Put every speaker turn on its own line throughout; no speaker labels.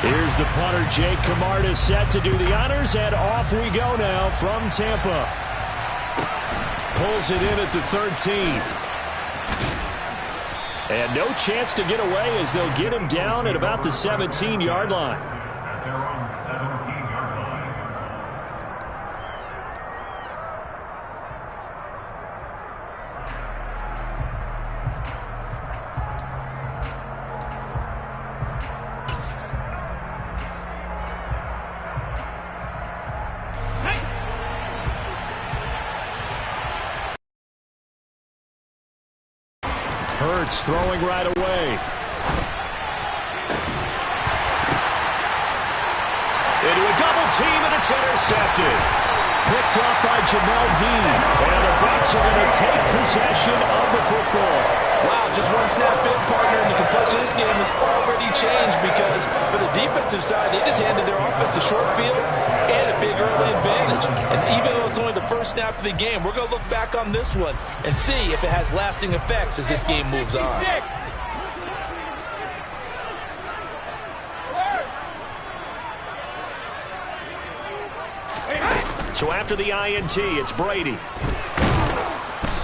Here's the punter, Jake Camarda, set to do the honors, and off we go now from Tampa. Pulls it in at the 13. And no chance to get away as they'll get him down at about the 17-yard line.
They're on the 17-yard line.
Hurts throwing right away. Into a double team, and it's intercepted. Picked off by Jamel Dean. And the Bucs are going to take possession of the football.
Wow, just one snap in, partner, and the complexion of this game has already changed because for the defensive side, they just handed their offense a short field and a big early advantage. And even though it's only the first snap of the game, we're going to look back on this one and see if it has lasting effects as this game moves on.
So after the INT, it's Brady.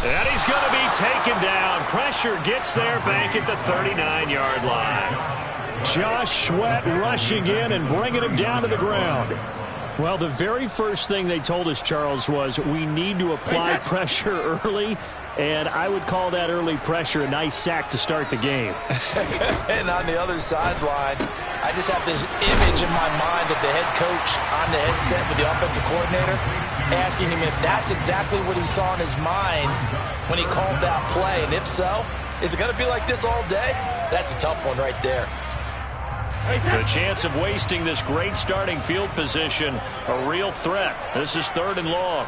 And he's going to be taken down. Pressure gets there back at the 39-yard line. Josh Sweat rushing in and bringing him down to the ground. Well, the very first thing they told us, Charles, was we need to apply pressure early. And I would call that early pressure a nice sack to start the game.
And on the other sideline, I just have this image in my mind of the head coach on the headset with the offensive coordinator asking him if that's exactly what he saw in his mind when he called that play. And if so, is it going to be like this all day? That's a tough one right there.
The chance of wasting this great starting field position, a real threat. This is 3rd and long.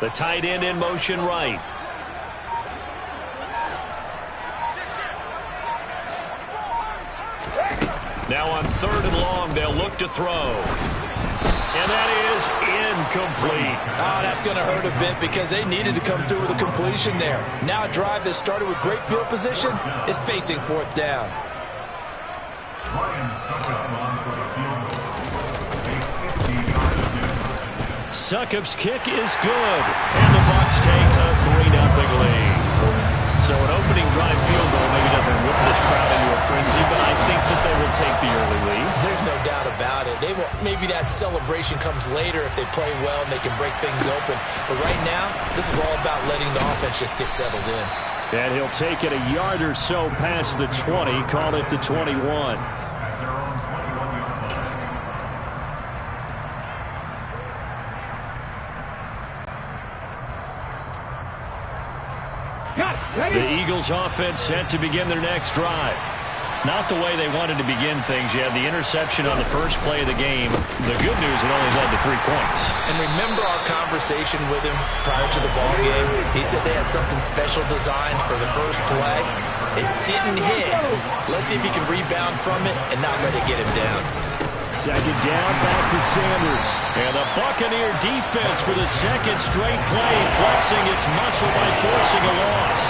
The tight end in motion right. Now on 3rd and long, they'll look to throw. And that is incomplete.
Oh, that's going to hurt a bit because they needed to come through with a completion there. Now a drive that started with great field position is facing 4th down.
Succop's kick is good. And the Bucs take a 3-0 lead. So an opening drive field goal maybe doesn't whip this crowd into a frenzy, but I think that they will take the early lead.
There's no doubt about it. They will, maybe that celebration comes later if they play well and they can break things open. But right now, this is all about letting the offense just get settled in.
And he'll take it a yard or so past the 20, call it the 21. The Eagles offense set to begin their next drive. Not the way they wanted to begin things. You had the interception on the first play of the game. The good news, it only led to 3 points.
And remember our conversation with him prior to the ball game? He said they had something special designed for the first play. It didn't hit. Let's see if he can rebound from it and not let it get him down.
2nd down, back to Sanders. And the Buccaneer defense for the 2nd straight play, flexing its muscle by forcing a loss.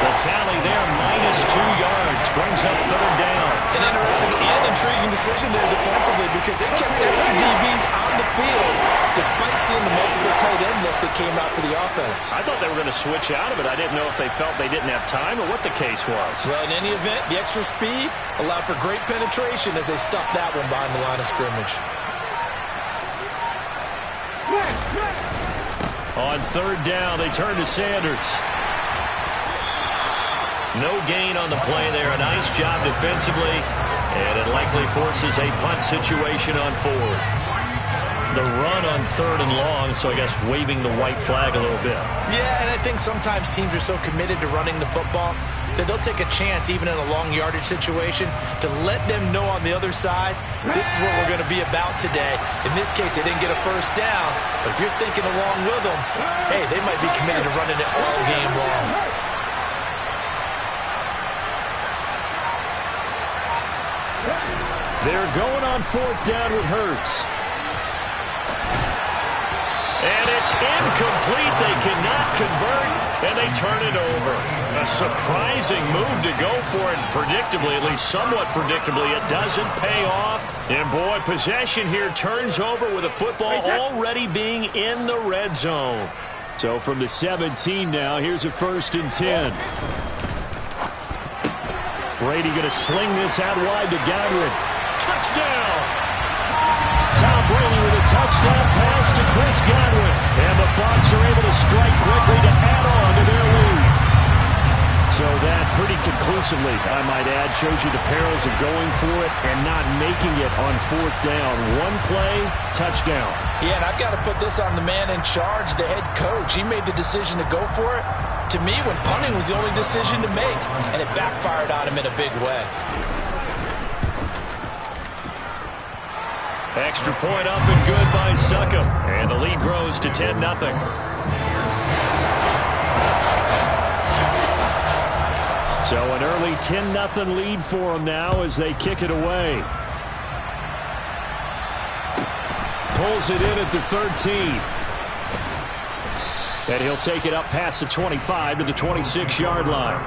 The tally there, -2 yards, brings up 3rd down.
An interesting and intriguing decision there defensively because they kept extra DBs on the field despite seeing the multiple tight end look that came out for the offense.
I thought they were going to switch out of it. I didn't know if they felt they didn't have time or what the case was.
Well, in any event, the extra speed allowed for great penetration as they stuffed that one behind the line of scrimmage.
On 3rd down, they turn to Sanders. No gain on the play there. A nice job defensively. And it likely forces a punt situation on 4th. The run on 3rd and long, so I guess waving the white flag a little bit.
Yeah, and I think sometimes teams are so committed to running the football that they'll take a chance, even in a long yardage situation, to let them know on the other side, this is what we're going to be about today. In this case, they didn't get a first down, but if you're thinking along with them, hey, they might be committed to running it all game long.
They're going on 4th down with Hurts. And it's incomplete. They cannot convert. and they turn it over. A surprising move to go for it. Predictably, at least somewhat predictably, it doesn't pay off. And boy, possession here turns over with a football already being in the red zone. So from the 17 now, here's a 1st and 10. Brady going to sling this out wide to Godwin. Touchdown! Tom Brady with a touchdown pass to Chris Godwin. And the Bucs are able to strike quickly to add on to their lead. So that pretty conclusively, I might add, shows you the perils of going for it and not making it on 4th down. One play, touchdown.
Yeah, and I've got to put this on the man in charge, the head coach. He made the decision to go for it. To me, when punting was the only decision to make, and it backfired on him in a big way.
Extra point up and good by Succop. And the lead grows to 10-0. So an early 10-0 lead for them now as they kick it away. Pulls it in at the 13. And he'll take it up past the 25 to the 26-yard line.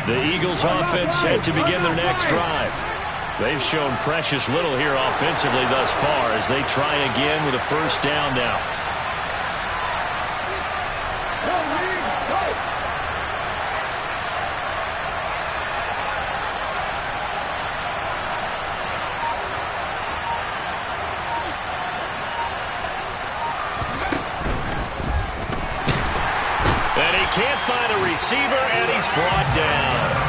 The Eagles offense set to begin their next drive. They've shown precious little here offensively thus far as they try again with a 1st down now. And he can't find a receiver, and he's brought down.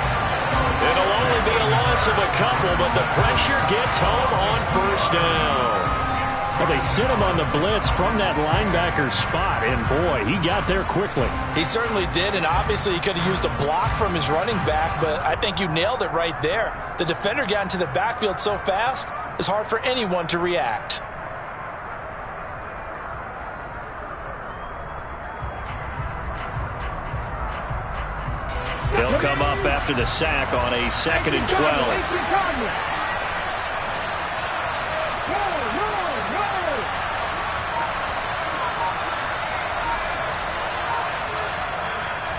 It'll only be a loss of a couple, but the pressure gets home on 1st down. Well, they sent him on the blitz from that linebacker spot, and boy, he got there quickly.
He certainly did, and obviously he could have used a block from his running back, but I think you nailed it right there. The defender got into the backfield so fast, it's hard for anyone to react.
He'll come up after the sack on a 2nd and 12.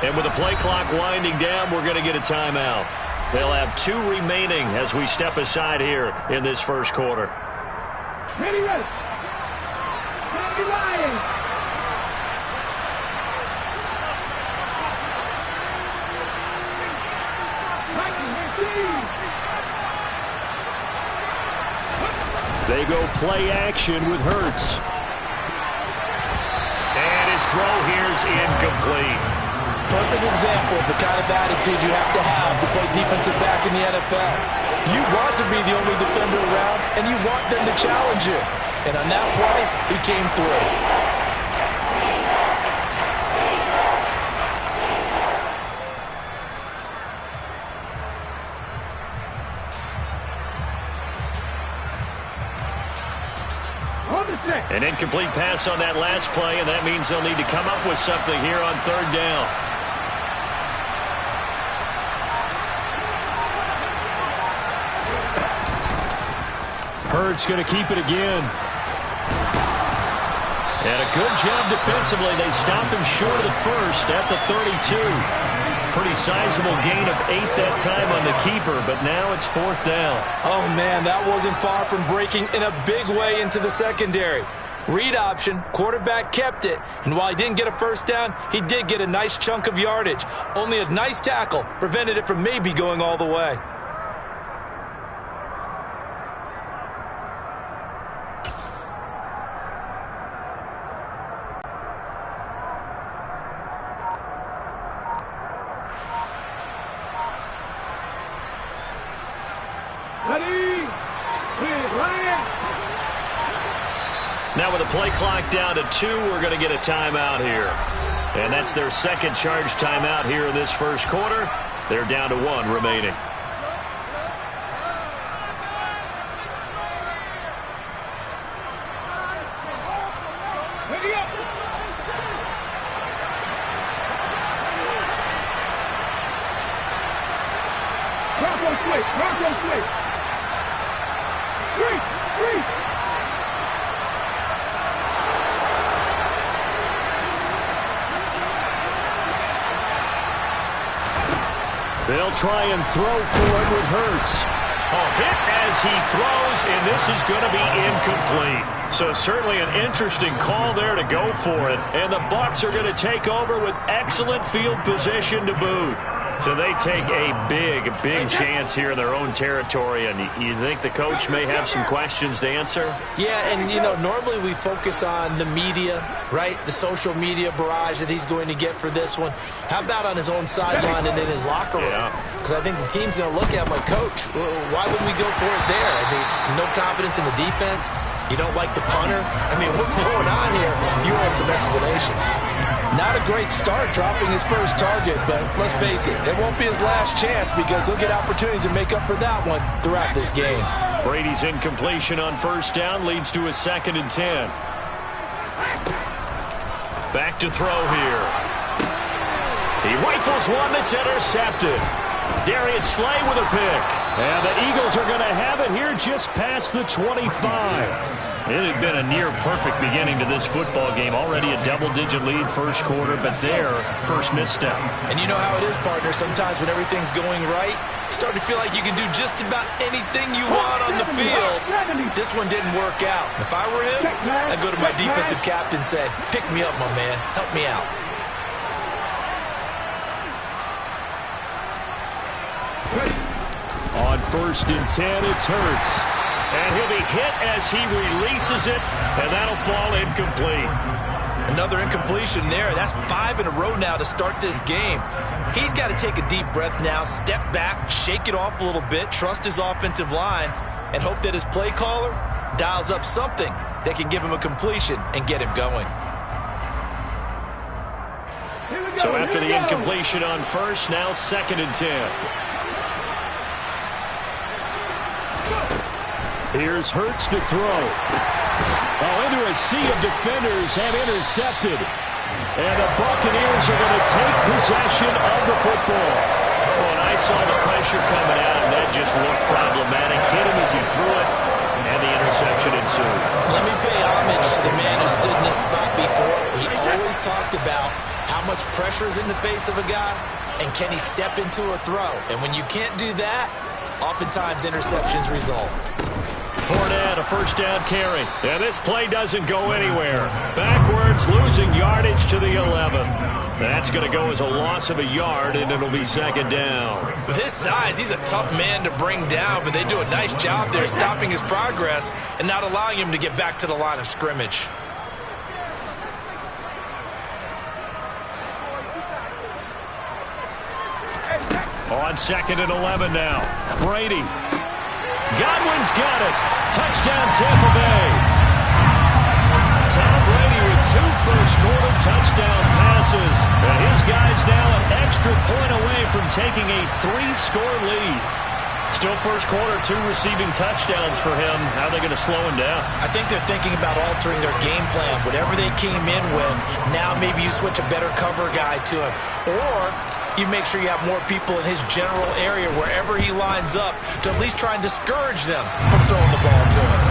And with the play clock winding down, we're going to get a timeout. They'll have 2 remaining as we step aside here in this 1st quarter.
Ready, ready. Ready, Ryan.
They go play action with Hurts. And his throw here's incomplete.
Perfect example of the kind of attitude you have to play defensive back in the NFL. You want to be the only defender around, and you want them to challenge you. And on that play, he came through.
An incomplete pass on that last play, and that means they'll need to come up with something here on 3rd down. Hurts going to keep it again. And a good job defensively. They stop him short of the 1st at the 32. Pretty sizable gain of 8 that time on the keeper, but now it's 4th down.
Oh, man, that wasn't far from breaking in a big way into the secondary. Read option, quarterback kept it, and while he didn't get a 1st down, he did get a nice chunk of yardage. Only a nice tackle prevented it from maybe going all the way.
Now with the play clock down to 2, we're going to get a timeout here. And that's their 2nd charge timeout here in this 1st quarter. They're down to 1 remaining.
switch. Bronco switch. Three.
They'll try and throw for it with Hurts. Hit as he throws, and this is going to be incomplete. So certainly an interesting call there to go for it. And the Bucs are going to take over with excellent field position to boot. So they take a big chance here in their own territory. And you think the coach may have some questions to answer?
Yeah, and, normally we focus on the media, right? The social media barrage that he's going to get for this one. How about on his own sideline and in his locker room? Because I think the team's going to look at him like, Coach, why wouldn't we go for it there? I mean, no confidence in the defense. You don't like the punter? I mean, what's going on here? You have some explanations. Not a great start dropping his first target, but let's face it, it won't be his last chance because he'll get opportunities to make up for that one throughout this game.
Brady's incompletion on first down leads to a 2nd and 10. Back to throw here. He rifles one that's intercepted. Darius Slay with a pick. And the Eagles are going to have it here just past the 25. It had been a near-perfect beginning to this football game. Already a double-digit lead first quarter, but their first misstep.
And you know how it is, partner. Sometimes when everything's going right, you start to feel like you can do just about anything you want on the field. This one didn't work out. If I were him, I'd go to my defensive captain and say, pick me up, my man. Help me out.
On 1st and 10, it's Hurts. And he'll be hit as he releases it, and that'll fall incomplete.
Another incompletion there. That's 5 in a row now to start this game. He's got to take a deep breath now, step back, shake it off a little bit, trust his offensive line, and hope that his play caller dials up something that can give him a completion and get him going.
So after the incompletion on first, now 2nd and 10. Here's Hurts to throw. Into a sea of defenders and intercepted. And the Buccaneers are going to take possession of the football. And I saw the pressure coming out, and that just looked problematic. Hit him as he threw it, and the interception ensued.
Let me pay homage to the man who stood in this spot before. He always talked about how much pressure is in the face of a guy, and can he step into a throw. And when you can't do that, oftentimes interceptions result.
Fournette, a first down carry. And this play doesn't go anywhere. Backwards, losing yardage to the 11. That's going to go as a loss of a yard, and it'll be 2nd down.
With his size, he's a tough man to bring down, but they do a nice job there stopping his progress and not allowing him to get back to the line of scrimmage.
On 2nd and 11 now. Brady. Godwin's got it. Touchdown, Tampa Bay. Tom Brady with 2 first-quarter touchdown passes. And his guys now an extra point away from taking a 3-score lead. Still first quarter, 2 receiving touchdowns for him. How are they going to slow him down?
I think they're thinking about altering their game plan. Whatever they came in with, now maybe you switch a better cover guy to him. Or you make sure you have more people in his general area wherever he lines up to at least try and discourage them from throwing the ball to him.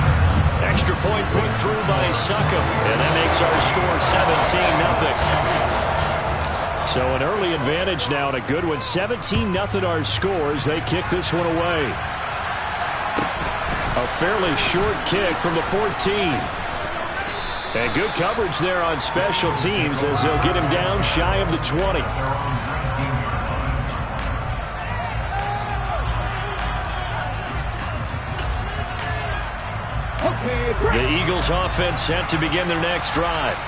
Extra point put through by Succop, and that makes our score 17-0. So an early advantage now and a good one. 17-0 our scores. They kick this one away. A fairly short kick from the 14. And good coverage there on special teams as they'll get him down shy of the 20. The Eagles offense set to begin their next drive.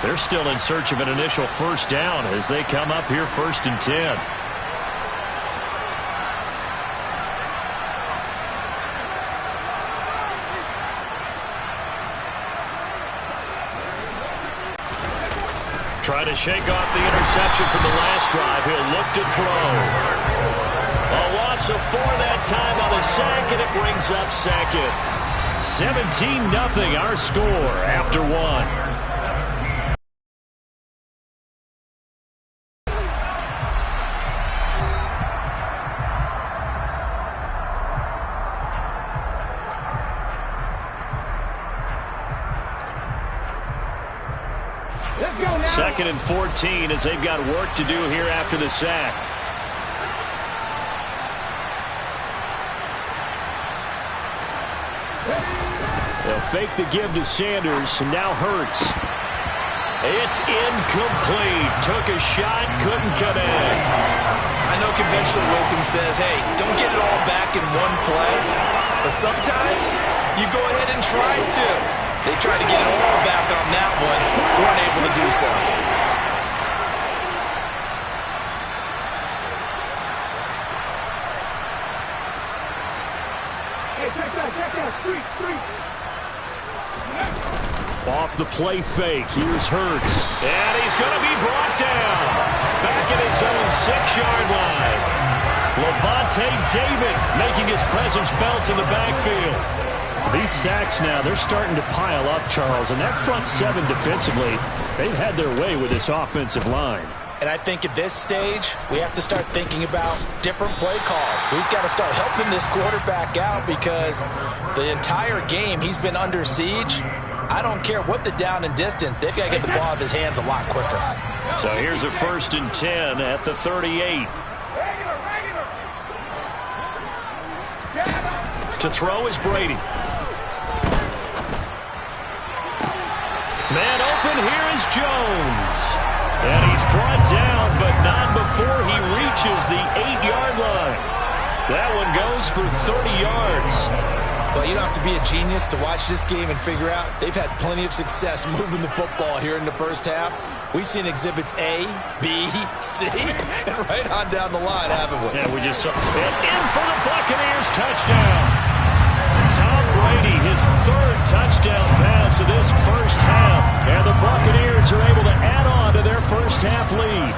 They're still in search of an initial first down as they come up here 1st and 10. Trying to shake off the interception from the last drive. He'll look to throw. A loss of 4 that time on the sack, and it brings up 2nd. 17-0 our score after 1. 2nd and 14 as they've got work to do here after the sack. They'll fake the give to Sanders, and now Hurts. It's incomplete. Took a shot, couldn't connect.
I know conventional wisdom says, hey, don't get it all back in one play. But sometimes you go ahead and try to. They tried to get it all back on that one. Weren't able to do so.
Hey, check that, street.
Off the play fake, here's Hurts. And he's going to be brought down. Back at his own 6-yard line. Levante David making his presence felt in the backfield. These sacks now, they're starting to pile up, Charles. And that front seven defensively, they've had their way with this offensive line.
And I think at this stage, we have to start thinking about different play calls. We've got to start helping this quarterback out because the entire game he's been under siege. I don't care what the down and distance. They've got to get the ball out of his hands a lot quicker.
So here's a 1st and 10 at the 38. To throw is Brady. Man open, here is Jones. And he's brought down, but not before he reaches the 8-yard line. That one goes for 30 yards.
Well, you don't have to be a genius to watch this game and figure out they've had plenty of success moving the football here in the first half. We've seen exhibits A, B, C, and right on down the line, haven't we?
Yeah, we just saw it in for the Buccaneers touchdown. Tom Brady, his 3rd touchdown pass of this first half. And the Buccaneers are able to add on to their first half lead.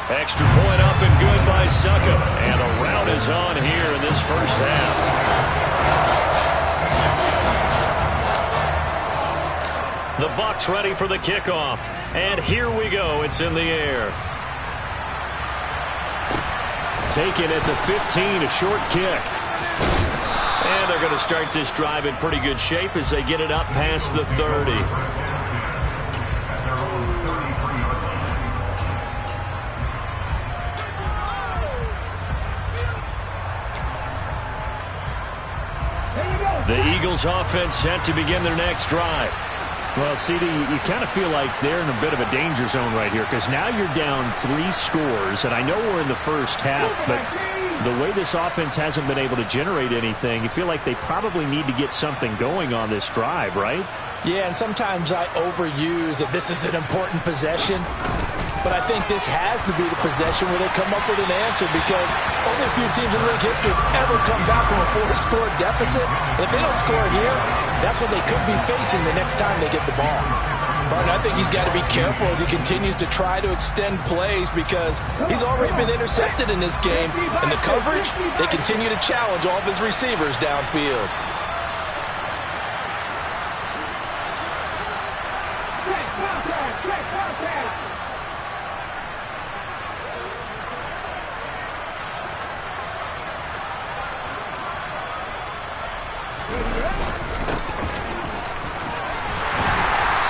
Extra point up and good by Suckup. And a rout is on here in this first half. The Bucs ready for the kickoff. And here we go. It's in the air. Taken at the 15, a short kick. And they're going to start this drive in pretty good shape as they get it up past the 30. The Eagles offense set to begin their next drive. Well, CD, you kind of feel like they're in a bit of a danger zone right here because now you're down 3 scores, and I know we're in the first half, but the way this offense hasn't been able to generate anything, you feel like they probably need to get something going on this drive, right?
Yeah, and sometimes I overuse that this is an important possession, but I think this has to be the possession where they come up with an answer because only a few teams in league history have ever come back from a 4-score deficit. And if they don't score here, that's what they could be facing the next time they get the ball. Martin, I think he's got to be careful as he continues to try to extend plays because he's already been intercepted in this game. And the coverage, they continue to challenge all of his receivers downfield.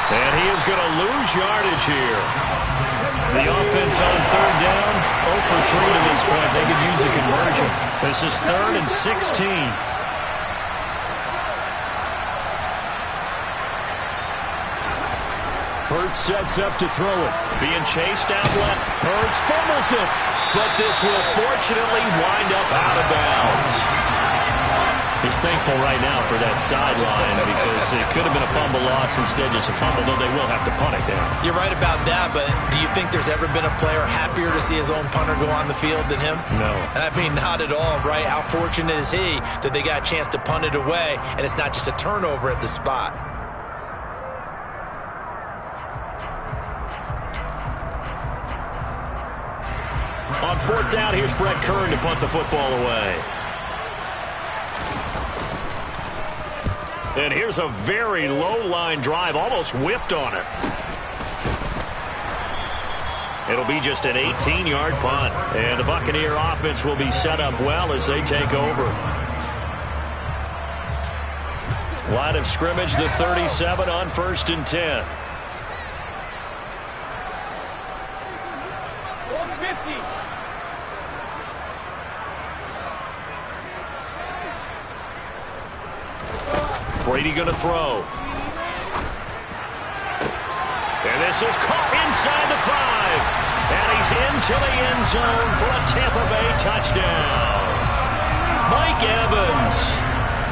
And he is going to lose yardage here. The offense on 3rd down, 0 for 3 to this point. They could use a conversion. This is 3rd and 16. Hurts sets up to throw it. Being chased out left. Hurts fumbles it. But this will fortunately wind up out of bounds. He's thankful right now for that sideline because it could have been a fumble loss, instead just a fumble, though they will have to punt it down.
You're right about that, but do you think there's ever been a player happier to see his own punter go on the field than him?
No.
I mean, not at all, right? How fortunate is he that they got a chance to punt it away, and it's not just a turnover at the spot.
On 4th down, here's Brett Kern to punt the football away. And here's a very low-line drive, almost whiffed on it. It'll be just an 18-yard punt. And the Buccaneer offense will be set up well as they take over. Line of scrimmage, the 37 on 1st and 10. Brady going to throw. And this is caught inside the 5. And he's into the end zone for a Tampa Bay touchdown. Mike Evans,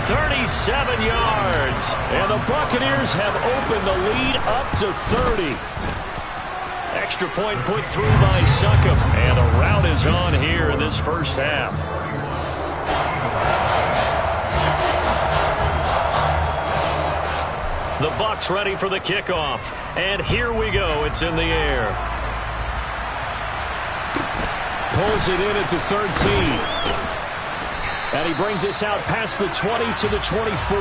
37 yards. And the Buccaneers have opened the lead up to 30. Extra point put through by Succop. And the rout is on here in this first half. The Bucs ready for the kickoff. And here we go. It's in the air. Pulls it in at the 13. And he brings us out past the 20 to the 24.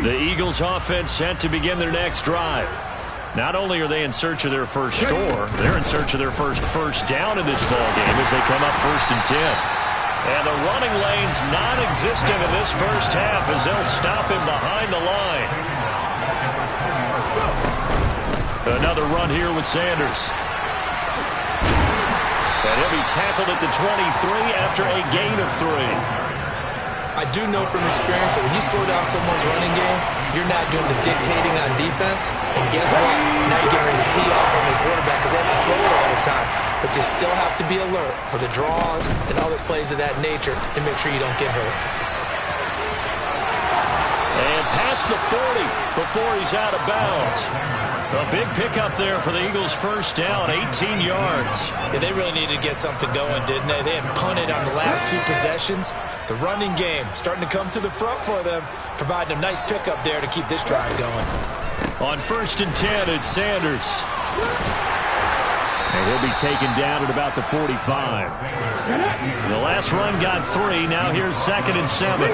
The Eagles offense set to begin their next drive. Not only are they in search of their first score, they're in search of their first down in this ballgame as they come up 1st and 10. And the running lane's non-existent in this first half as they'll stop him behind the line. Another run here with Sanders. And he'll be tackled at the 23 after a gain of 3.
I do know from experience that when you slow down someone's running game, you're not doing the dictating on defense. And guess what? Now you're getting ready to tee off on the quarterback because they have to throw it all the time. But you still have to be alert for the draws and other plays of that nature to make sure you don't get hurt.
And past the 40 before he's out of bounds. A big pickup there for the Eagles' first down, 18 yards.
Yeah, they really needed to get something going, didn't they? They had punted on the last 2 possessions. The running game starting to come to the front for them, providing a nice pickup there to keep this drive going.
On 1st and 10, it's Sanders. And he'll be taken down at about the 45. The last run got 3. Now here's 2nd and 7.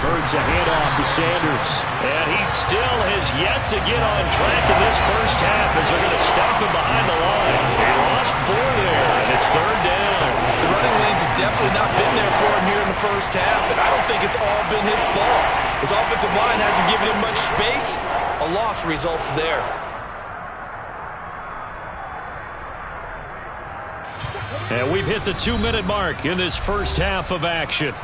Birds a handoff to Sanders. And he still has yet to get on track in this first half as they're going to stop him behind the line. He lost 4 there, and it's 3rd down.
The running lanes have definitely not been there for him here in the first half, and I don't think it's all been his fault. His offensive line hasn't given him much space. A loss results there.
And we've hit the 2-minute mark in this first half of action.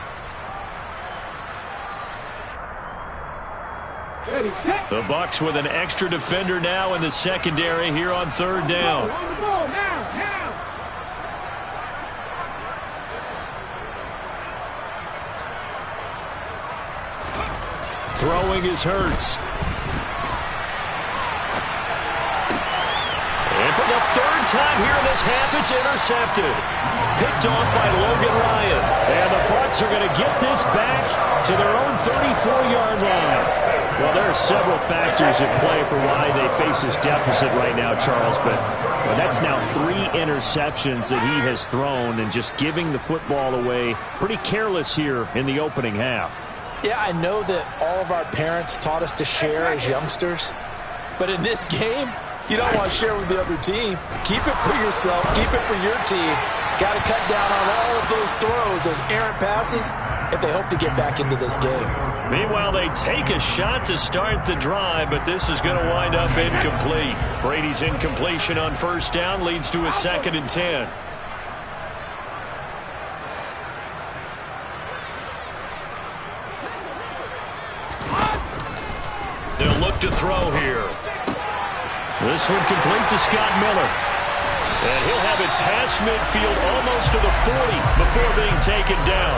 The Bucs with an extra defender now in the secondary here on 3rd down. Throwing is Hurts. And for the 3rd time here in this half, it's intercepted. Picked off by Logan Ryan. And the Bucs are going to get this back to their own 34-yard line. Well, there are several factors at play for why they face this deficit right now, Charles, but that's now 3 interceptions that he has thrown and just giving the football away pretty careless here in the opening half.
Yeah, I know that all of our parents taught us to share as youngsters, but in this game, you don't want to share with the other team. Keep it for yourself. Keep it for your team. Got to cut down on all of those throws, those errant passes, if they hope to get back into this game.
Meanwhile, they take a shot to start the drive, but this is going to wind up incomplete. Brady's incompletion on 1st down leads to a 2nd and 10. They'll look to throw here. This one complete to Scott Miller. And he'll have it past midfield almost to the 40 before being taken down.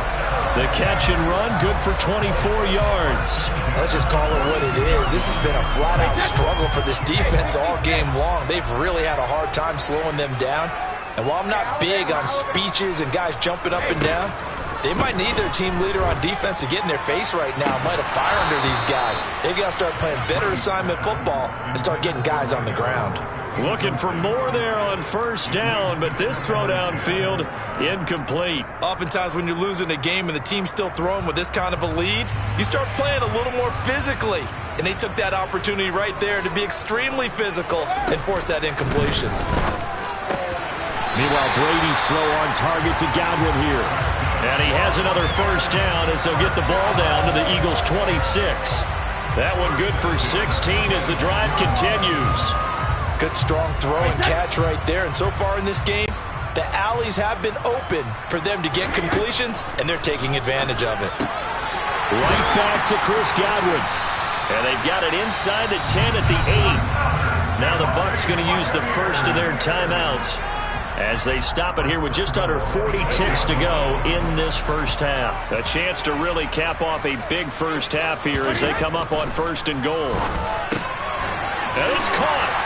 The catch and run good for 24 yards.
Let's just call it what it is. This has been a flat-out struggle for this defense all game long. They've really had a hard time slowing them down. And while I'm not big on speeches and guys jumping up and down, they might need their team leader on defense to get in their face right now, light a fire under these guys. They've got to start playing better assignment football and start getting guys on the ground.
Looking for more there on first down, but this throw downfield incomplete.
Oftentimes when you're losing a game and the team's still throwing with this kind of a lead, you start playing a little more physically. And they took that opportunity right there to be extremely physical and force that incompletion.
Meanwhile, Brady's slow on target to Godwin here. And he has another first down as they'll get the ball down to the Eagles' 26. That one good for 16 as the drive continues.
Good strong throw and catch right there. And so far in this game, the alleys have been open for them to get completions, and they're taking advantage of it.
Right back to Chris Godwin. And they've got it inside the 10 at the 8. Now the Bucs going to use the first of their timeouts as they stop it here with just under 40 ticks to go in this first half. A chance to really cap off a big first half here as they come up on first and goal. And it's caught.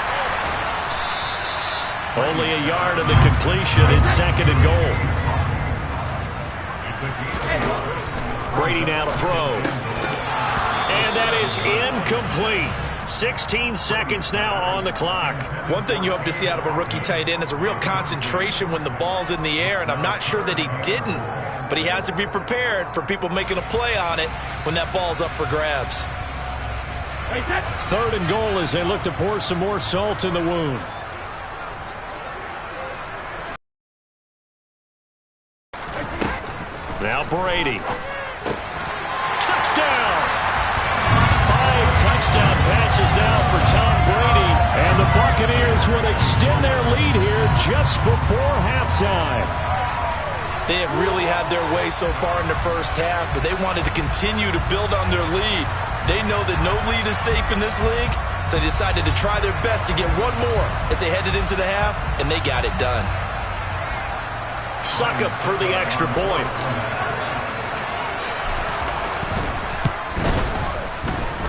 Only a yard of the completion. It's second and goal. Brady now to throw. And that is incomplete. 16 seconds now on the clock.
One thing you hope to see out of a rookie tight end is a real concentration when the ball's in the air, and I'm not sure that he didn't, but he has to be prepared for people making a play on it when that ball's up for grabs.
Third and goal as they look to pour some more salt in the wound. Now Brady. Touchdown! 5 touchdown passes now for Tom Brady. And the Buccaneers would extend their lead here just before halftime.
They have really had their way so far in the first half, but they wanted to continue to build on their lead. They know that no lead is safe in this league, so they decided to try their best to get one more as they headed into the half, and they got it done.
Suck up for the extra point.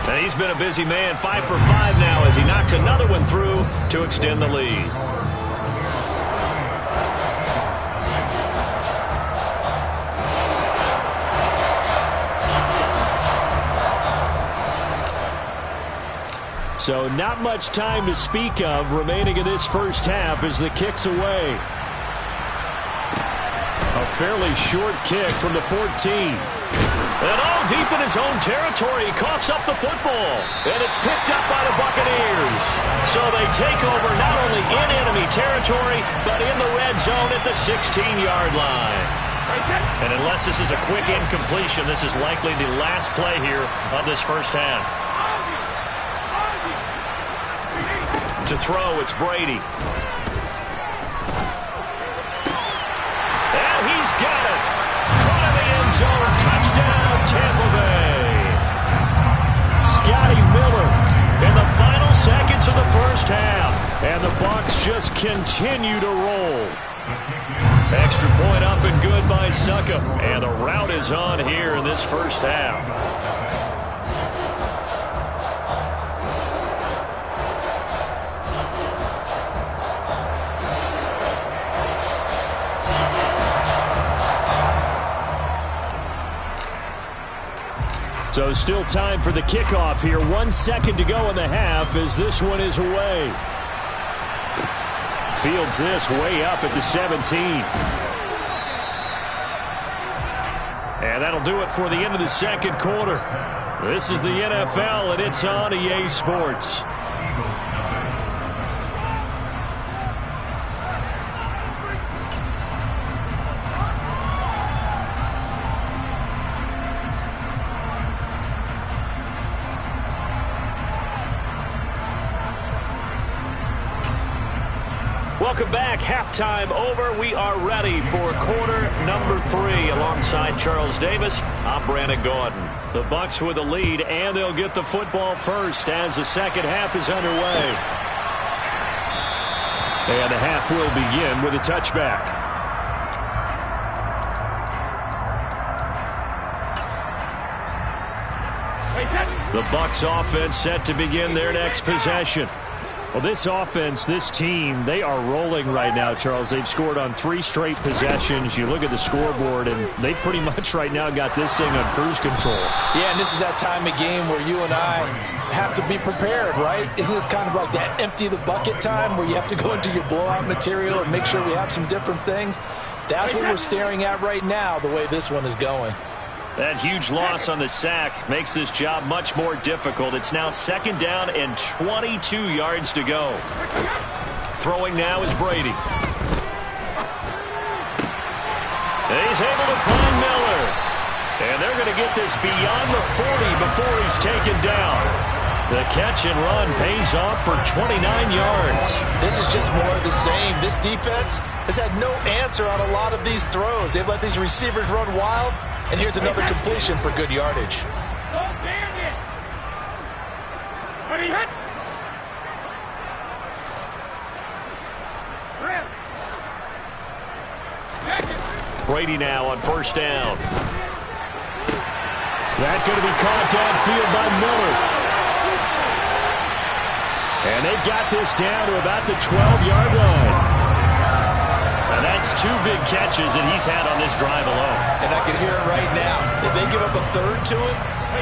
And he's been a busy man, 5 for 5 now as he knocks another one through to extend the lead. So not much time to speak of remaining in this first half as the kick's away. A fairly short kick from the 14. And all deep in his own territory, he coughs up the football. And it's picked up by the Buccaneers. So they take over not only in enemy territory, but in the red zone at the 16-yard line. And unless this is a quick incompletion, this is likely the last play here of this first half. To throw, it's Brady. And he's got it. Caught in the end zone. Touchdown, Tampa Bay. Scotty Miller in the final seconds of the first half. And the Bucs just continue to roll. Extra point up and good by Suckup. And the rout is on here in this first half. So still time for the kickoff here. 1 second to go in the half as this one is away. Fields this way up at the 17. And that'll do it for the end of the second quarter. This is the NFL, and it's on EA Sports. Welcome back. Halftime over. We are ready for quarter number 3. Alongside Charles Davis, I'm Brandon Gordon. The Bucs with the lead, and they'll get the football first as the second half is underway. And the half will begin with a touchback. The Bucs offense set to begin their next possession. Well, this offense, this team, they are rolling right now, Charles. They've scored on 3 straight possessions. You look at the scoreboard, and they pretty much right now got this thing on cruise control.
Yeah, and this is that time of game where you and I have to be prepared, right? Isn't this kind of like that empty the bucket time where you have to go into your blowout material and make sure we have some different things? That's what we're staring at right now, the way this one is going.
That huge loss on the sack makes this job much more difficult. It's now 2nd down and 22 yards to go. Throwing now is Brady. He's able to find Miller. And they're going to get this beyond the 40 before he's taken down. The catch and run pays off for 29 yards.
This is just more of the same. This defense has had no answer on a lot of these throws. They've let these receivers run wild. And here's another completion for good yardage.
Brady now on 1st down. That's going to be caught downfield by Miller. And they've got this down to about the 12-yard line. And that's 2 big catches that he's had on this drive alone.
And I can hear it right now. If they give up a 3rd to him,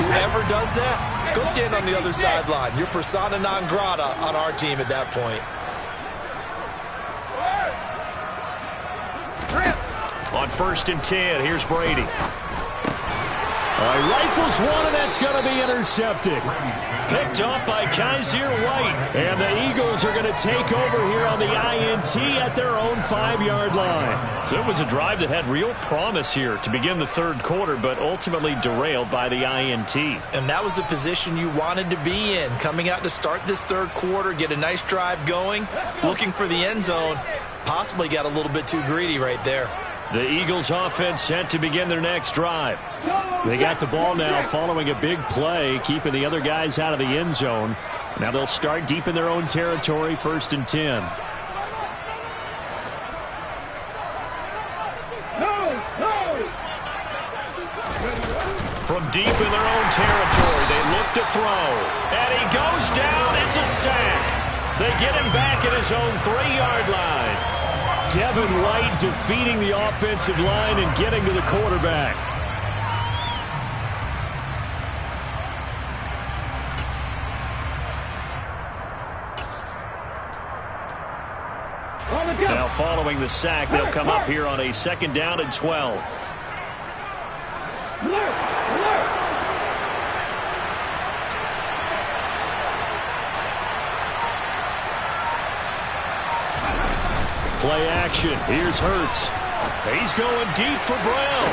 whoever does that, go stand on the other sideline. You're persona non grata on our team at that point.
On 1st and 10, here's Brady. Rifles one, and that's going to be intercepted. Picked off by Kaiser White. And the Eagles are going to take over here on the INT at their own 5-yard line. So it was a drive that had real promise here to begin the 3rd quarter, but ultimately derailed by the INT.
And that was the position you wanted to be in. Coming out to start this 3rd quarter, get a nice drive going, looking for the end zone. Possibly got a little bit too greedy right there.
The Eagles offense set to begin their next drive. They got the ball now following a big play, keeping the other guys out of the end zone. Now they'll start deep in their own territory, 1st and 10. From deep in their own territory, they look to throw. And he goes down. It's a sack. They get him back at his own 3-yard line. Devin White defeating the offensive line and getting to the quarterback. Now following the sack, they'll come up here on a 2nd down and 12. Play action. Here's Hurts. He's going deep for Brown.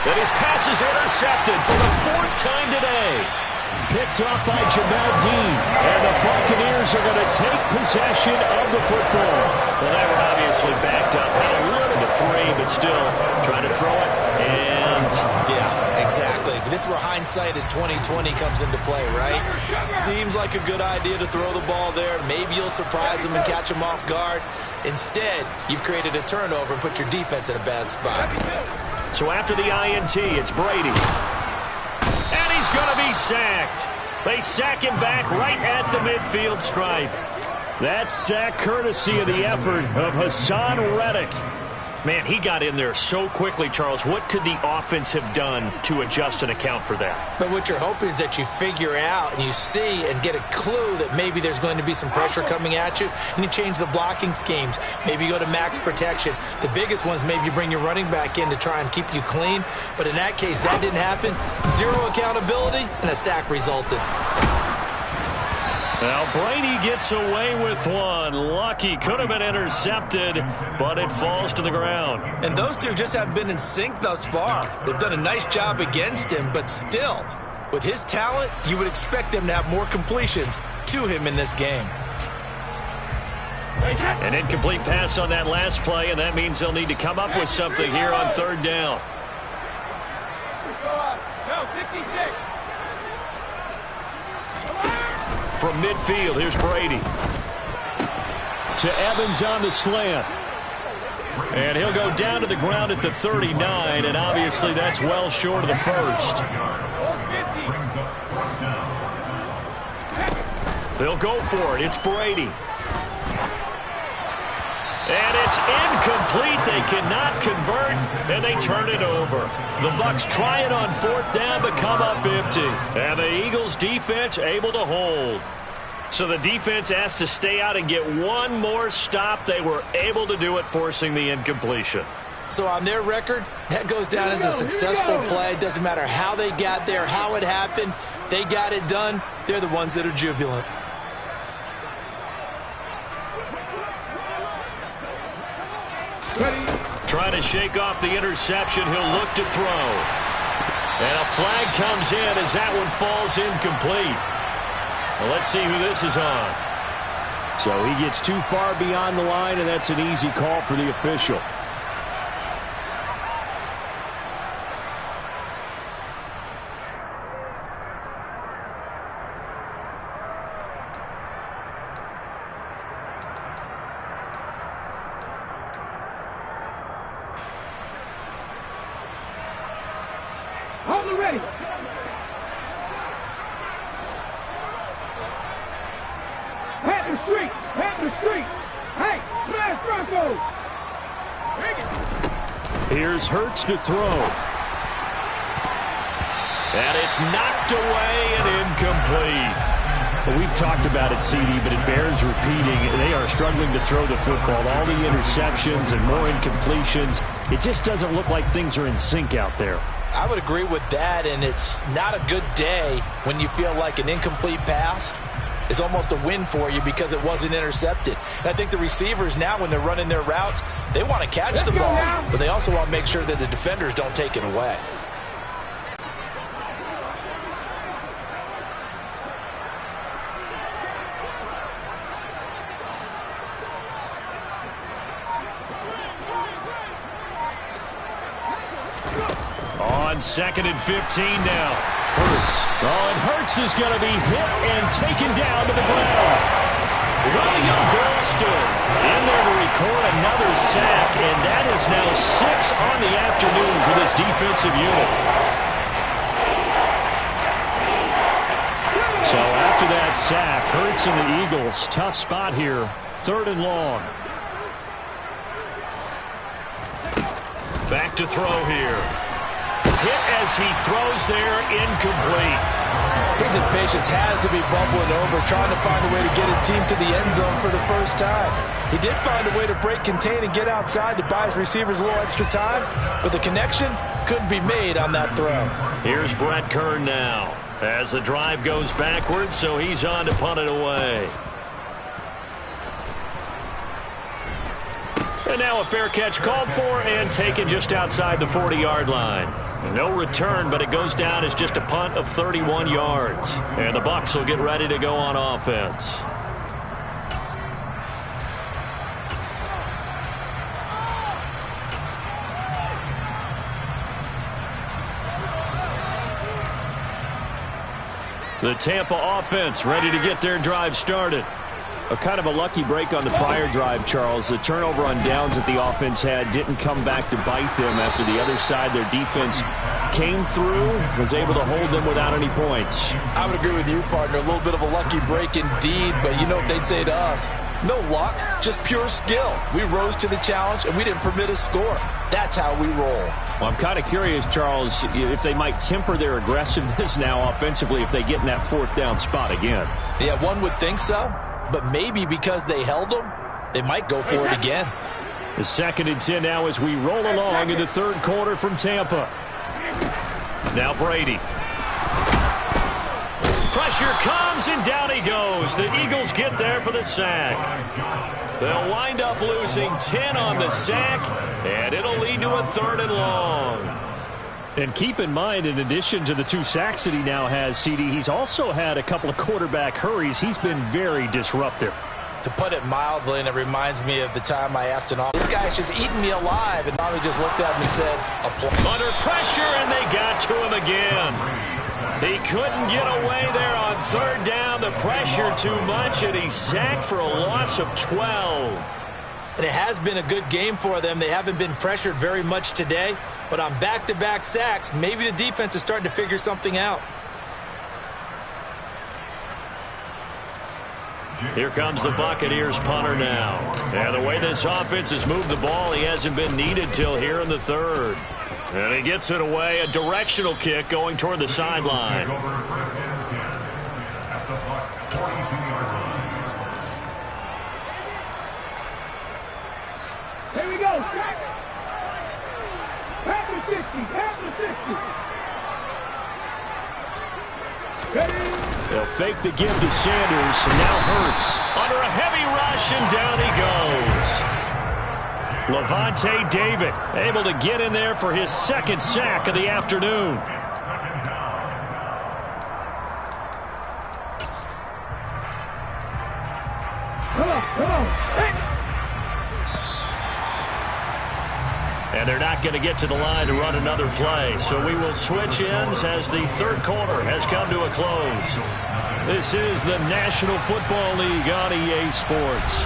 And his pass is intercepted for the 4th time today. Picked off by Jamel Dean. And the Buccaneers are going to take possession of the football. Well, they were obviously backed up. Had a little to 3, but still trying to throw it. And
yeah, exactly. This is where hindsight is 20/20 comes into play, right? Seems like a good idea to throw the ball there. Maybe you'll surprise them and catch them off guard. Instead, you've created a turnover and put your defense in a bad spot.
So after the INT, it's Brady. And he's going to be sacked. They sack him back right at the midfield stripe. That sack courtesy of the effort of Hassan Reddick. Man, he got in there so quickly, Charles. What could the offense have done to adjust and account for that?
But what you're hoping is that you figure out and you see and get a clue that maybe there's going to be some pressure coming at you, and you change the blocking schemes. Maybe you go to max protection. The biggest ones, maybe you bring your running back in to try and keep you clean. But in that case, that didn't happen. 0 accountability, and a sack resulted.
Now, Brady gets away with one. Lucky, could have been intercepted, but it falls to the ground.
And those two just haven't been in sync thus far. They've done a nice job against him, but still, with his talent, you would expect them to have more completions to him in this game.
An incomplete pass on that last play, and that means they'll need to come up with something here on 3rd down. From midfield, here's Brady. To Evans on the slant. And he'll go down to the ground at the 39, and obviously that's well short of the 1st. They'll go for it. It's Brady. And it's incomplete. They cannot convert, and they turn it over. The Bucs try it on 4th down, but come up empty. And the Eagles' defense able to hold. So the defense asked to stay out and get one more stop. They were able to do it, forcing the incompletion.
So on their record, that goes down as a successful play. Doesn't matter how they got there, how it happened. They got it done. They're the ones that are jubilant.
Trying to shake off the interception. He'll look to throw. And a flag comes in as that one falls incomplete. Well, let's see who this is on.
So he gets too far beyond the line, and that's an easy call for the official.
Hold it ready. Head the street. Head the street. Hey, smash Broncos.
Here's Hurts to throw. And it's knocked away and incomplete.
Well, we've talked about it, CD, but it bears repeating. They are struggling to throw the football. All the interceptions and more incompletions. It just doesn't look like things are in sync out there.
I would agree with that, and it's not a good day when you feel like an incomplete pass is almost a win for you because it wasn't intercepted. And I think the receivers now, when they're running their routes, they want to catch the ball, but they also want to make sure that the defenders don't take it away.
On 2nd and 15 now. Hurts. Oh, and Hurts is going to be hit and taken down to the ground. William Golston in there to record another sack, and that is now 6 on the afternoon for this defensive unit.
So after that sack, Hurts and the Eagles, tough spot here. 3rd and long.
Back to throw here. Hit as he throws there, incomplete.
His impatience has to be bubbling over, trying to find a way to get his team to the end zone for the first time. He did find a way to break contain and get outside to buy his receivers a little extra time, but the connection couldn't be made on that throw.
Here's Brett Kern now as the drive goes backwards, so he's on to punt it away. And now a fair catch called for and taken just outside the 40-yard line. No return, but it goes down as just a punt of 31 yards. And the Bucs will get ready to go on offense. The Tampa offense ready to get their drive started.
A kind of a lucky break on the prior drive, Charles. The turnover on downs that the offense had didn't come back to bite them after the other side. Their defense came through, was able to hold them without any points.
I would agree with you, partner. A little bit of a lucky break indeed, but you know what they'd say to us? No luck, just pure skill. We rose to the challenge, and we didn't permit a score. That's how we roll.
Well, I'm kind of curious, Charles, if they might temper their aggressiveness now offensively if they get in that 4th down spot again.
Yeah, one would think so. But maybe because they held them, they might go for it again.
The 2nd and 10 now as we roll along in the 3rd quarter from Tampa. Now Brady. Pressure comes and down he goes. The Eagles get there for the sack. They'll wind up losing 10 on the sack, and it'll lead to a 3rd and long.
And keep in mind, in addition to the 2 sacks that he now has, CD, he's also had a couple of quarterback hurries. He's been very disruptive.
To put it mildly, and it reminds me of the time I asked an officer, this guy's just eating me alive, and Molly just looked at him and said, apply.
Under pressure, and they got to him again. He couldn't get away there on 3rd down. The pressure too much, and he's sacked for a loss of 12.
And it has been a good game for them. They haven't been pressured very much today, but on back-to-back sacks, maybe the defense is starting to figure something out.
Here comes the Buccaneers punter now. And the way this offense has moved the ball, he hasn't been needed till here in the third. And he gets it away, a directional kick going toward the sideline.
Here we go. Back to 60. Back to 60.
They'll fake the give to Sanders, and now Hurts under a heavy rush, and down he goes. Levante David able to get in there for his second sack of the afternoon.
Come on. Hey.
And they're not going to get to the line to run another play. So we will switch ends as the third quarter has come to a close. This is the National Football League on EA Sports.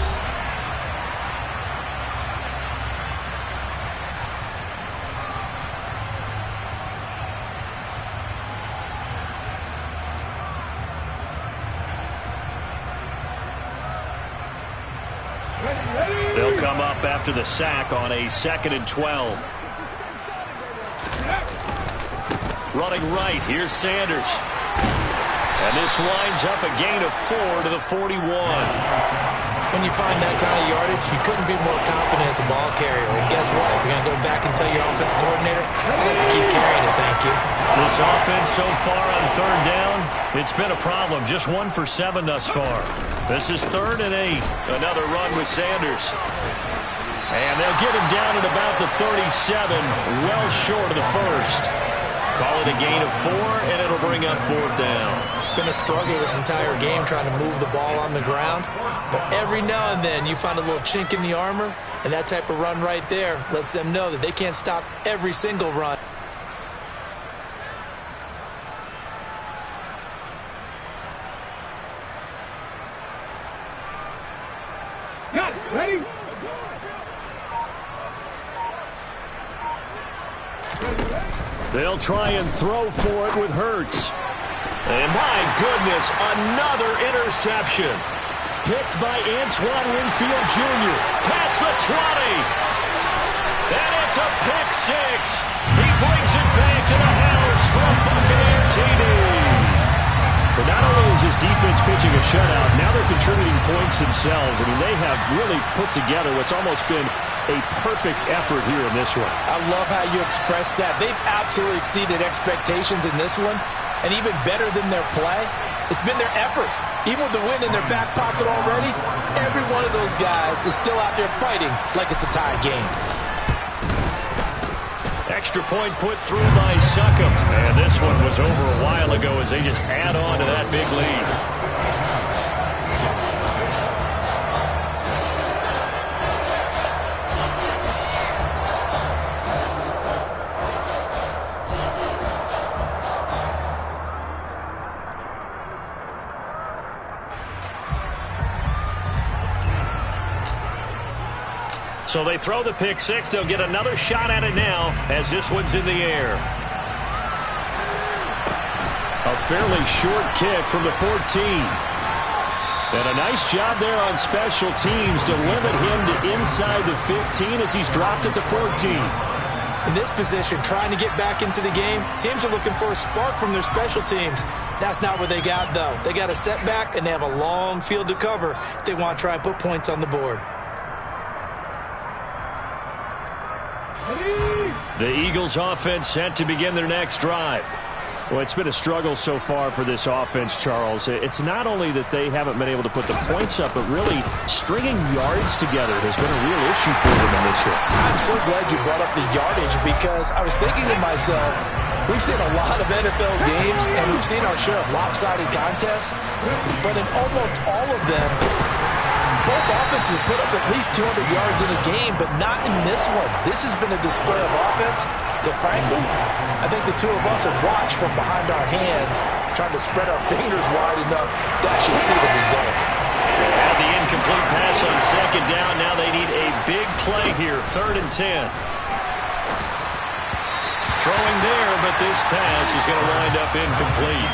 They'll come up after the sack on a 2nd and 12. Running right, here's Sanders. And this winds up a gain of 4 to the 41.
When you find that kind of yardage, you couldn't be more confident as a ball carrier. And guess what? You're going to go back and tell your offensive coordinator, I'd like to keep carrying it, thank you.
This offense so far on third down, it's been a problem. Just 1 for 7 thus far. This is 3rd and 8. Another run with Sanders. And they'll get him down at about the 37, well short of the first. Call it a gain of 4, and it'll bring up 4th down.
It's been a struggle this entire game trying to move the ball on the ground. But every now and then you find a little chink in the armor, and that type of run right there lets them know that they can't stop every single run.
Got it. Ready?
They'll try and throw for it with Hurts. And my goodness, another interception. Picked by Antoine Winfield Jr. Past the 20. And it's a pick 6. He brings it back to the house for a Buccaneer TD. But not only is his defense pitching a shutout, now they're contributing points themselves. I mean, they have really put together what's almost been a perfect effort here in this one.
I love how you express that. They've absolutely exceeded expectations in this one. And even better than their play, it's been their effort. Even with the win in their back pocket already, every one of those guys is still out there fighting like it's a tie game.
Extra point put through by Succop. And this one was over a while ago as they just add on to that big lead. So they throw the pick 6. They'll get another shot at it now as this one's in the air. A fairly short kick from the 14. And a nice job there on special teams to limit him to inside the 15 as he's dropped at the 14.
In this position, trying to get back into the game, teams are looking for a spark from their special teams. That's not what they got, though. They got a setback, and they have a long field to cover if they want to try and put points on the board.
The Eagles offense set to begin their next drive. Well, it's been a struggle so far for this offense, Charles. It's not only that they haven't been able to put the points up, but really stringing yards together has been a real issue for them in this one.
I'm so glad you brought up the yardage because I was thinking to myself, we've seen a lot of NFL games and we've seen our share of lopsided contests, but in almost all of them, both offenses have put up at least 200 yards in a game, but not in this one. This has been a display of offense that, frankly, I think the two of us have watched from behind our hands, trying to spread our fingers wide enough to actually see the result.
They had the incomplete pass on 2nd down. Now they need a big play here, 3rd and 10. Throwing there, but this pass is going to wind up incomplete.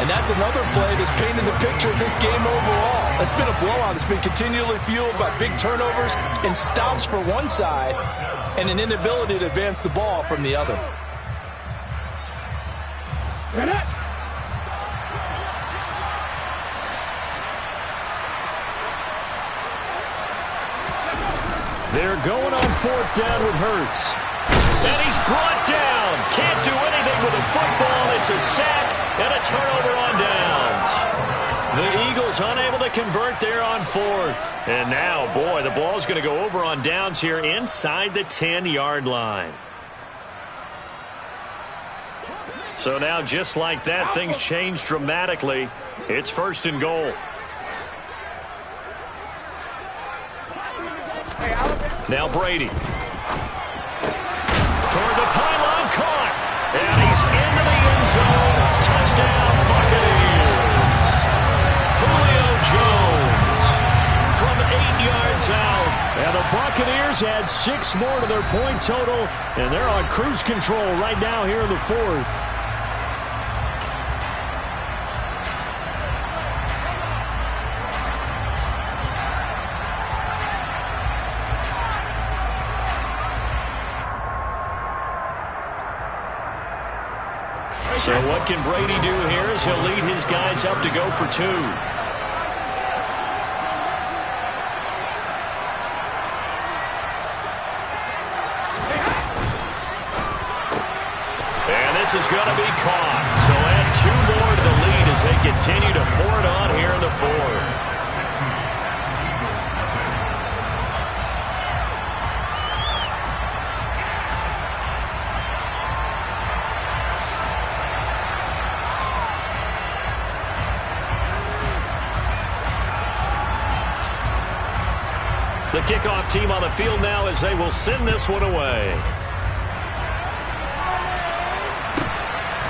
And that's another play that's painted the picture of this game overall. It's been a blowout. It's been continually fueled by big turnovers and stops for one side and an inability to advance the ball from the other.
They're going on fourth down with Hurts. And he's brought down. Can't do anything with a football. It's a sack and a turnover on downs. The Eagles unable to convert there on fourth. And now, boy, the ball's going to go over on downs here inside the 10-yard line. So now, just like that, things change dramatically. It's first and goal. Now Brady. Toward the pylon, caught. And he's into the end zone. Touchdown, Buccaneers. Julio Jones from 8 yards out. And the Buccaneers add 6 more to their point total. And they're on cruise control right now here in the fourth. So what can Brady do here as he'll lead his guys up to go for 2. And this is going to be caught. So add 2 more to the lead as they continue to pour it on here in the fourth. The kickoff team on the field now as they will send this one away.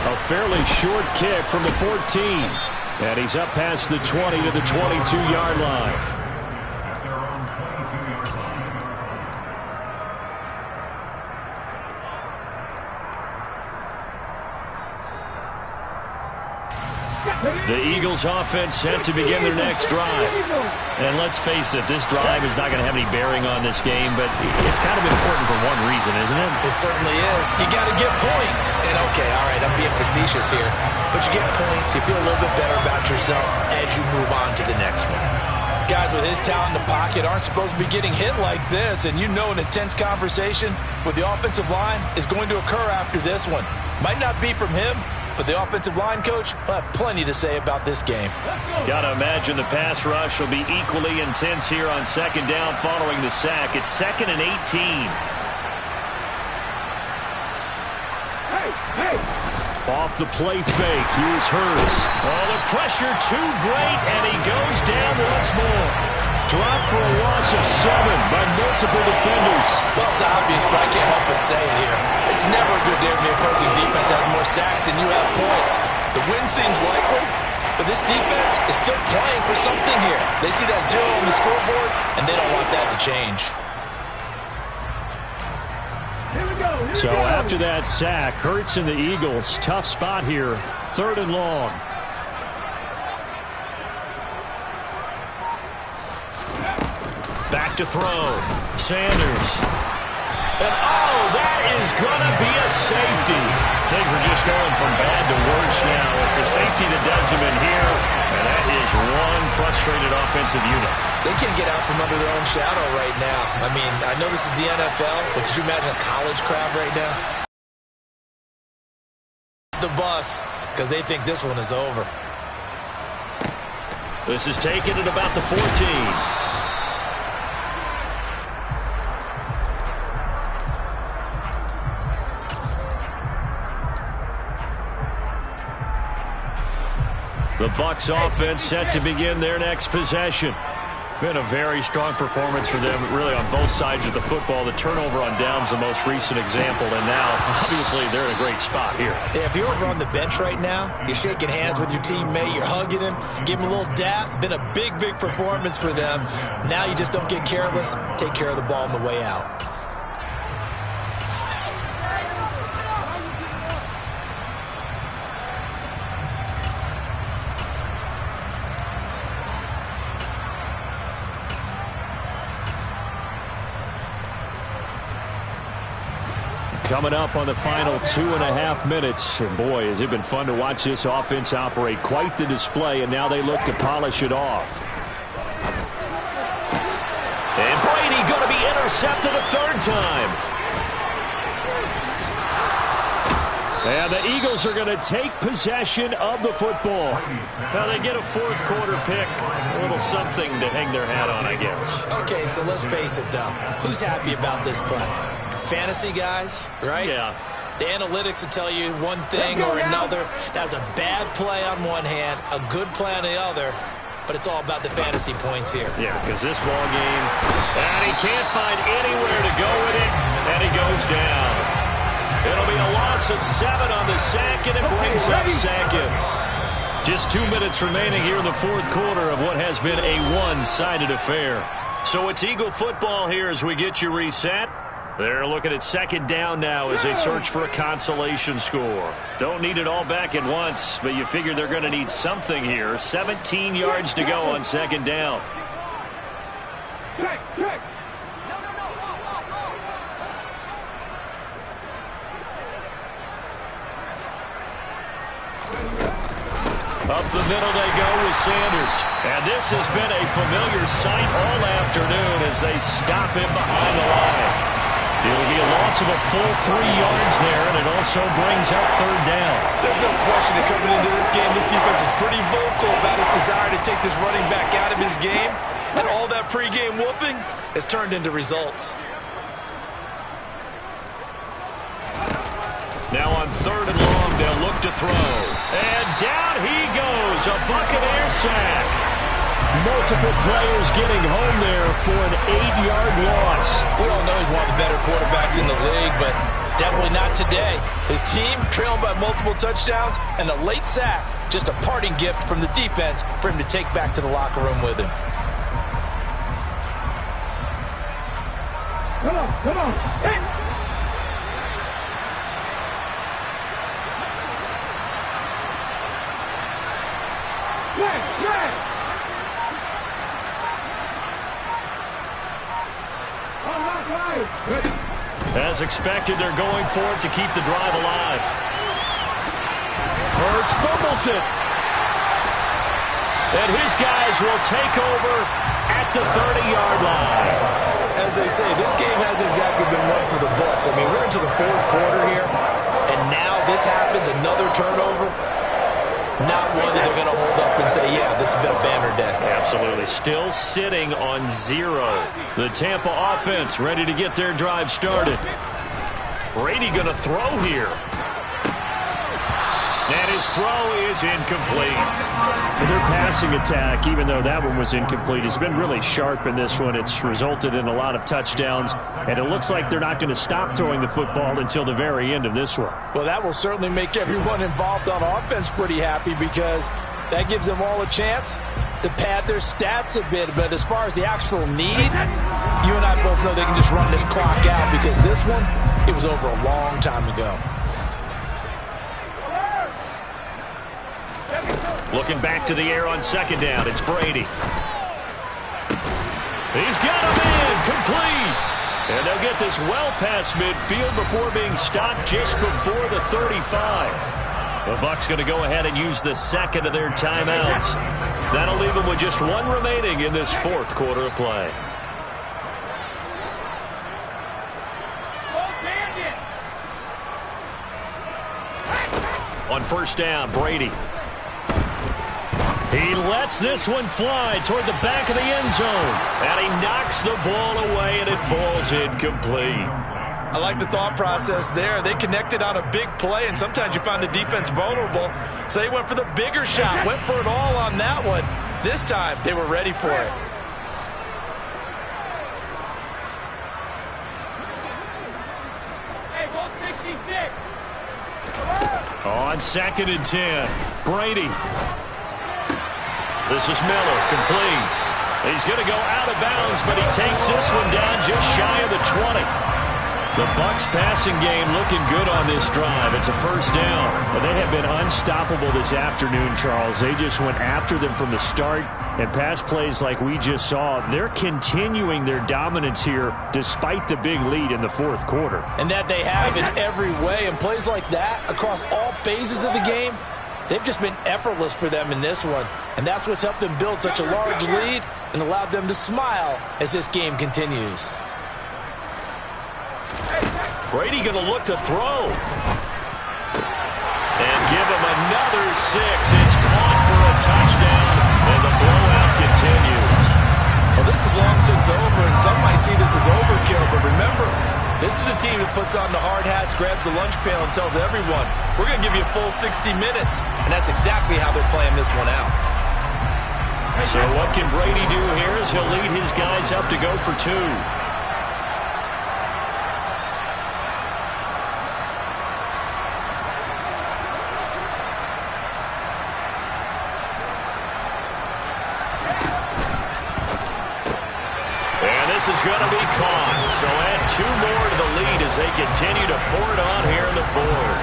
A fairly short kick from the 14. And he's up past the 20 to the 22-yard line. The Eagles offense set to begin their next drive. And let's face it, this drive is not going to have any bearing on this game, but it's kind of important for one reason, isn't it?
It certainly is. You got to get points. And okay, all right, I'm being facetious here, but you get points, you feel a little bit better about yourself as you move on to the next one. Guys with his talent in the pocket aren't supposed to be getting hit like this, and you know an intense conversation with the offensive line is going to occur after this one. Might not be from him, but the offensive line coach will have plenty to say about this game.
Got to imagine the pass rush will be equally intense here on second down following the sack. It's 2nd and 18. Off the play fake. Here's Hurts. Oh, the pressure too great, and he goes down once more. Dropped for a loss of 7 by multiple defenders.
Well, it's obvious, but I can't help but say it here. It's never a good day when the opposing defense has more sacks than you have points. The win seems likely, but this defense is still playing for something here. They see that 0 on the scoreboard, and they don't want that to change.
So after that sack, Hurts and the Eagles, tough spot here, 3rd and long. Back to throw. Sanders. And oh, that is going to be a safety. Things are just going from bad to worse now. It's a safety that does them in here, and that is one frustrated offensive unit.
They can't get out from under their own shadow right now. I mean, I know this is the NFL, but could you imagine a college crowd right now? The bus, because they think this one is over.
This is taken at about the 14. The Bucs offense set to begin their next possession. Been a very strong performance for them, really, on both sides of the football. The turnover on downs, the most recent example, and now, obviously, they're in a great spot here.
Yeah, if you're over on the bench right now, you're shaking hands with your teammate, you're hugging him, give him a little dap. Been a big, big performance for them. Now you just don't get careless. Take care of the ball on the way out.
Coming up on the final 2.5 minutes. And boy, has it been fun to watch this offense operate. Quite the display, and now they look to polish it off. And Brady going to be intercepted a third time. And the Eagles are going to take possession of the football. Now they get a fourth quarter pick. A little something to hang their hat on, I guess.
Okay, so let's face it, though. Who's happy about this play? Fantasy guys, right?
Yeah.
The analytics will tell you one thing or another. That's a bad play on one hand, a good play on the other. But it's all about the fantasy points here.
Yeah, because this ball game, and he can't find anywhere to go with it, and he goes down. It'll be a loss of 7 on the sack, and it brings up second. Just 2 minutes remaining here in the fourth quarter of what has been a one-sided affair. So it's Eagle football here as we get you reset. They're looking at second down now as they search for a consolation score. Don't need it all back at once, but you figure they're going to need something here. 17 yards to go on second down.
Check.
Up the middle they go with Sanders. And this has been a familiar sight all afternoon as they stop him behind the line. It'll be a loss of a full 3 yards there, and it also brings up third down.
There's no question that coming into this game, this defense is pretty vocal about its desire to take this running back out of his game. And all that pregame whooping has turned into results.
Now on third and long, they'll look to throw. And down he goes, a Buccaneer sack. Multiple players getting home there for an 8-yard loss.
We all know he's one of the better quarterbacks in the league, but definitely not today. His team trailing by multiple touchdowns, and a late sack, just a parting gift from the defense for him to take back to the locker room with him.
Come on. Hey. Flag.
As expected, they're going for it to keep the drive alive. Hurts fumbles it. And his guys will take over at the 30-yard line.
As they say, this game hasn't exactly been won for the Bucs. I mean, we're into the fourth quarter here, and now this happens, another turnover. Not one that they're going to hold up and say, yeah, this has been a banner day.
Absolutely. Still sitting on 0. The Tampa offense ready to get their drive started. Brady going to throw here. And his throw is incomplete. Their passing attack, even though that one was incomplete, has been really sharp in this one. It's resulted in a lot of touchdowns, and it looks like they're not going to stop throwing the football until the very end of this one.
Well, that will certainly make everyone involved on offense pretty happy because that gives them all a chance to pad their stats a bit. But as far as the actual need, you and I both know they can just run this clock out because this one, it was over a long time ago.
Looking back to the air on second down, it's Brady. He's got him in, complete. And they'll get this well past midfield before being stopped just before the 35. The Bucs going to go ahead and use the second of their timeouts. That'll leave them with just 1 remaining in this fourth quarter of play. On first down, Brady. He lets this one fly toward the back of the end zone. And he knocks the ball away, and it falls incomplete.
I like the thought process there. They connected on a big play, and sometimes you find the defense vulnerable. So they went for the bigger shot, went for it all on that one. This time, they were ready for it.
On second and 10, Brady. This is Miller, complete. He's going to go out of bounds, but he takes this one down just shy of the 20.
The Bucs passing game looking good on this drive. It's a first down.
Well, they have been unstoppable this afternoon, Charles. They just went after them from the start, and pass plays like we just saw, they're continuing their dominance here despite the big lead in the fourth quarter.
And that they have in every way, and plays like that across all phases of the game, they've just been effortless for them in this one. And that's what's helped them build such a large lead and allowed them to smile as this game continues.
Brady going to look to throw. And give him another 6. It's caught for a touchdown, and the blowout continues.
Well, this is long since over, and some might see this as overkill, but remember, this is a team that puts on the hard hats, grabs the lunch pail, and tells everyone, we're going to give you a full 60 minutes, and that's exactly how they're playing this one out.
So what can Brady do here as he'll lead his guys up to go for 2. This is going to be caught. So add 2 more to the lead as they continue to pour it on here in the fourth.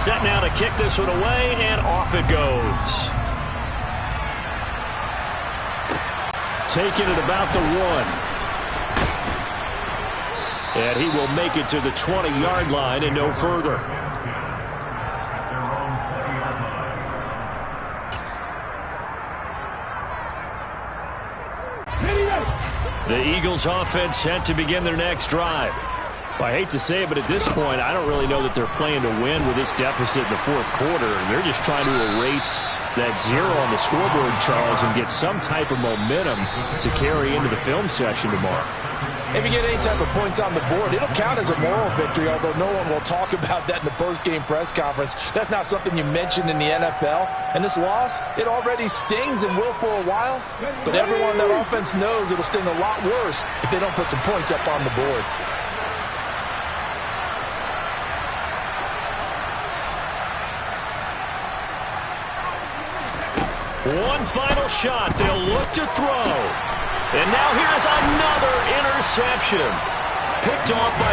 Set now to kick this one away, and off it goes. Taking it about the 1. And he will make it to the 20-yard line and no further. The Eagles offense set to begin their next drive.
Well, I hate to say it, but at this point, I don't really know that they're playing to win with this deficit in the fourth quarter. They're just trying to erase that 0 on the scoreboard, Charles, and get some type of momentum to carry into the film session tomorrow.
If you get any type of points on the board, it'll count as a moral victory, although no one will talk about that in the post-game press conference. That's not something you mentioned in the NFL. And this loss, it already stings and will for a while, but everyone on that offense knows it'll sting a lot worse if they don't put some points up on the board.
One final shot. They'll look to throw. And now here's another interception. Picked off by